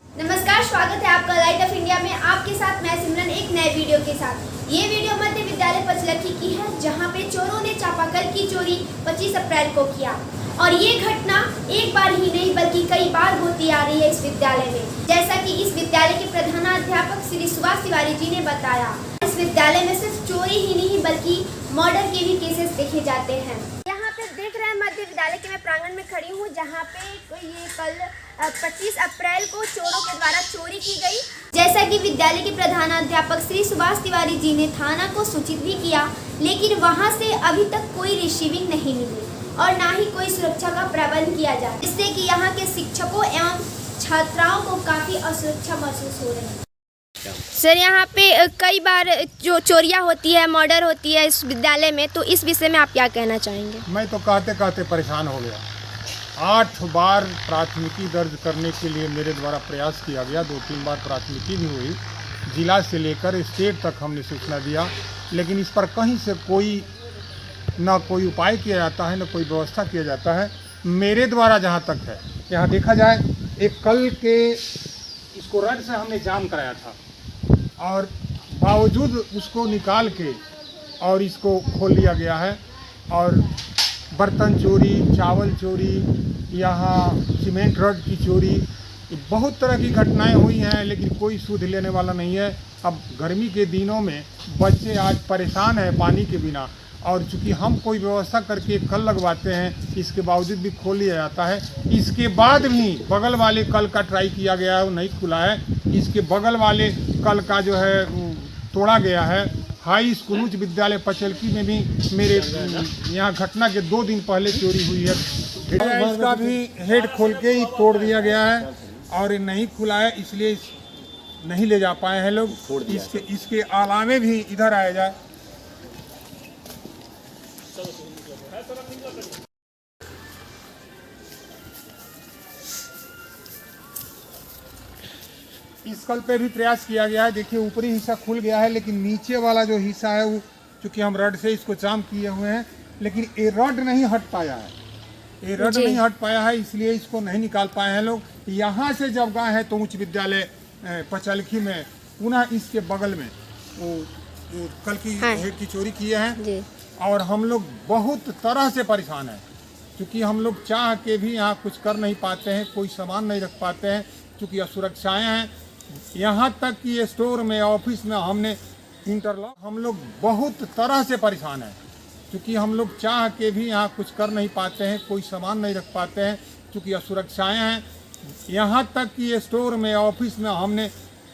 नमस्कार, स्वागत है आपका लाइट ऑफ इंडिया में। आपके साथ मैं सिमरन एक नए वीडियो के साथ। ये वीडियो मध्य विद्यालय पचलखी की है, जहां पे चोरों ने चापाकल की चोरी 25 अप्रैल को किया। और ये घटना एक बार ही नहीं बल्कि कई बार होती आ रही है इस विद्यालय में। जैसा कि इस विद्यालय के प्रधानाध्यापक श्री सुभाष तिवारी जी ने बताया, इस विद्यालय में सिर्फ चोरी ही नहीं बल्कि मर्डर के भी केसेस देखे जाते हैं। यहाँ पे देख रहे हैं मध्य विद्यालय के मैं प्रांगण में खड़ी हूँ, जहाँ पे ये कल 25 अप्रैल को चोरों के द्वारा चोरी की गई। जैसा कि विद्यालय के प्रधानाध्यापक श्री सुभाष तिवारी जी ने थाना को सूचित भी किया, लेकिन वहां से अभी तक कोई रिसीविंग नहीं मिली और ना ही कोई सुरक्षा का प्रबंध किया जाए, जिससे कि यहाँ के शिक्षकों एवं छात्राओं को काफी असुरक्षा महसूस हो रही है। सर, यहाँ पे कई बार जो चोरियाँ होती है, मर्डर होती है इस विद्यालय में, तो इस विषय में आप क्या कहना चाहेंगे? मैं तो कहते कहते परेशान हो गया। 8 बार प्राथमिकी दर्ज करने के लिए मेरे द्वारा प्रयास किया गया, 2-3 बार प्राथमिकी भी हुई, जिला से लेकर स्टेट तक हमने सूचना दिया, लेकिन इस पर कहीं से ना कोई उपाय किया जाता है, ना कोई व्यवस्था किया जाता है। मेरे द्वारा जहाँ तक है, यहाँ देखा जाए, एक कल के इसको रड से हमने जाम कराया था और बावजूद उसको निकाल के और इसको खोल लिया गया है। और बर्तन चोरी, चावल चोरी, यहाँ सीमेंट रड की चोरी, बहुत तरह की घटनाएं हुई हैं, लेकिन कोई सूद लेने वाला नहीं है। अब गर्मी के दिनों में बच्चे आज परेशान हैं पानी के बिना, और चूँकि हम कोई व्यवस्था करके कल लगवाते हैं, इसके बावजूद भी खोल लिया जाता है। इसके बाद भी बगल वाले कल का ट्राई किया गया है, वो नहीं खुला है। इसके बगल वाले कल का जो है तोड़ा गया है। हाई स्कूल उच्च विद्यालय पचलकी में भी मेरे यहाँ घटना के 2 दिन पहले चोरी हुई है। इसका भी हेड खोल के ही तोड़ दिया गया है और नहीं खुला है, इसलिए नहीं ले जा पाए हैं लोग। इसके अलावे भी इधर आया जाए। इस कल पे भी प्रयास किया गया है। देखिए, ऊपरी हिस्सा खुल गया है, लेकिन नीचे वाला जो हिस्सा है वो चूँकि हम रड से इसको जाम किए हुए हैं, लेकिन ये रड नहीं हट पाया है। ये रड नहीं हट पाया है, इसलिए इसको नहीं निकाल पाए हैं लोग। यहाँ से जब गए हैं तो उच्च विद्यालय पचलखी में पुनः इसके बगल में वो कल की हेड की चोरी किए हैं। और हम लोग बहुत तरह से परेशान हैं, क्योंकि हम लोग चाह के भी यहाँ कुछ कर नहीं पाते हैं, कोई सामान नहीं रख पाते हैं, क्योंकि असुरक्षाएँ हैं। यहाँ तक कि स्टोर में, ऑफिस में हमने इंटरलॉक, हम लोग बहुत तरह से परेशान हैं, क्योंकि हम लोग चाह के भी यहाँ कुछ कर नहीं पाते हैं, कोई सामान नहीं रख पाते हैं, क्योंकि असुरक्षाएँ हैं। यहाँ तक कि स्टोर में, ऑफिस में हमने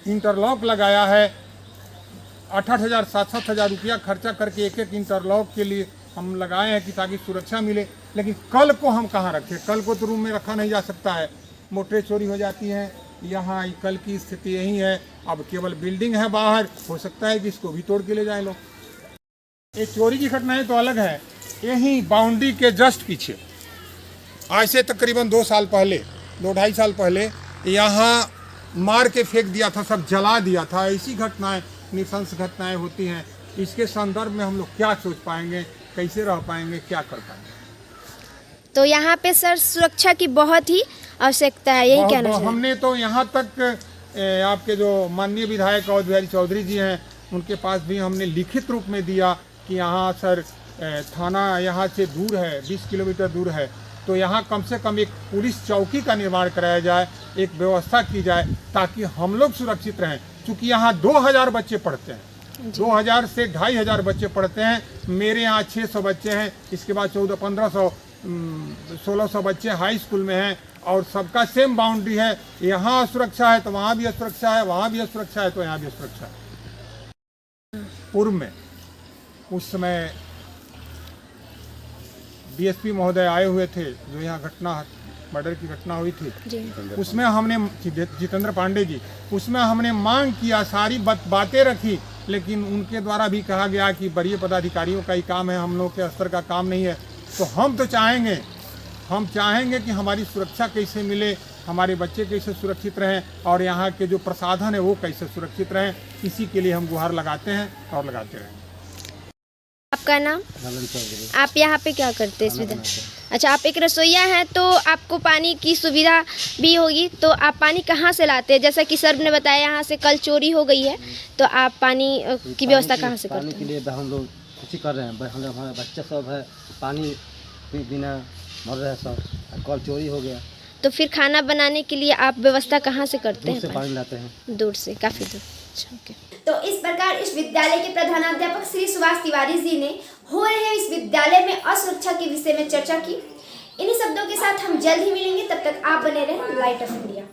इंटरलॉक लगाया है। 8-8 हज़ार 7-7 हज़ार रुपया खर्चा करके एक इंटरलॉक के लिए हम लगाए हैं कि ताकि सुरक्षा मिले। लेकिन कल को हम कहाँ रखें? कल को तो रूम में रखा नहीं जा सकता है, मोटरें चोरी हो जाती हैं। यहाँ कल की स्थिति यही है। अब केवल बिल्डिंग है बाहर, हो सकता है कि इसको भी तोड़ के ले जाए लोग। ये चोरी की घटनाएं तो अलग है। यही बाउंड्री के जस्ट पीछे आज से तकरीबन 2-2.5 साल पहले यहाँ मार के फेंक दिया था, सब जला दिया था। ऐसी घटनाएं, निशंस घटनाएं होती हैं। इसके संदर्भ में हम लोग क्या सोच पाएंगे, कैसे रह पाएंगे, क्या कर पाएंगे? तो यहाँ पे सर सुरक्षा की बहुत ही आवश्यकता है, यही कहना चाहिए। हमने तो यहाँ तक आपके जो माननीय विधायक अवध बिहारी चौधरी जी हैं, उनके पास भी हमने लिखित रूप में दिया कि यहाँ सर थाना यहाँ से दूर है, 20 किलोमीटर दूर है, तो यहाँ कम से कम एक पुलिस चौकी का निर्माण कराया जाए, एक व्यवस्था की जाए, ताकि हम लोग सुरक्षित रहें। क्योंकि यहाँ 2000 बच्चे पढ़ते हैं, 2000 से 2500 बच्चे पढ़ते हैं। मेरे यहाँ 600 बच्चे हैं, इसके बाद 1400-1500 1600 बच्चे हाई स्कूल में हैं, और सबका सेम बाउंड्री है। यहाँ असुरक्षा है तो वहाँ भी असुरक्षा है, वहाँ भी असुरक्षा है तो यहाँ भी असुरक्षा है। पूर्व में उस समय डीएसपी महोदय आए हुए थे, जो यहाँ घटना मर्डर की घटना हुई थी, जी उसमें हमने जितेंद्र पांडे जी, उसमें हमने मांग किया, सारी बातें रखी, लेकिन उनके द्वारा भी कहा गया कि वरीय पदाधिकारियों का ही काम है, हम लोग के स्तर का काम नहीं है। तो हम तो चाहेंगे कि हमारी सुरक्षा कैसे मिले, हमारे बच्चे कैसे सुरक्षित रहें और यहाँ के जो प्रसाधन है वो कैसे सुरक्षित रहें, इसी के लिए हम गुहार लगाते हैं और लगाते रहेंगे। आपका नाम? आप यहाँ पे क्या करते हैं इस विद्यालय? अच्छा, आप एक रसोइया हैं, तो आपको पानी की सुविधा भी होगी, तो आप पानी कहाँ से लाते हैं? जैसा कि सर ने बताया यहाँ से कल चोरी हो गई है, तो आप पानी की व्यवस्था कहाँ से करते हैं? पानी के लिए हम लोग कुछ कर रहे हैं, हमारे बच्चे सब है पानी बिना मर रहे हैं सब, कल चोरी हो गया। तो फिर खाना बनाने के लिए आप व्यवस्था कहाँ से करते दूर हैं? से पानी लाते हैं। दूर से, काफ़ी दूर। अच्छा, ओके। तो इस प्रकार इस विद्यालय के प्रधानाध्यापक श्री सुभाष तिवारी जी ने हो रहे इस विद्यालय में असुरक्षा के विषय में चर्चा की। इन्हीं शब्दों के साथ हम जल्द ही मिलेंगे, तब तक आप बने रहें लाइट ऑफ इंडिया।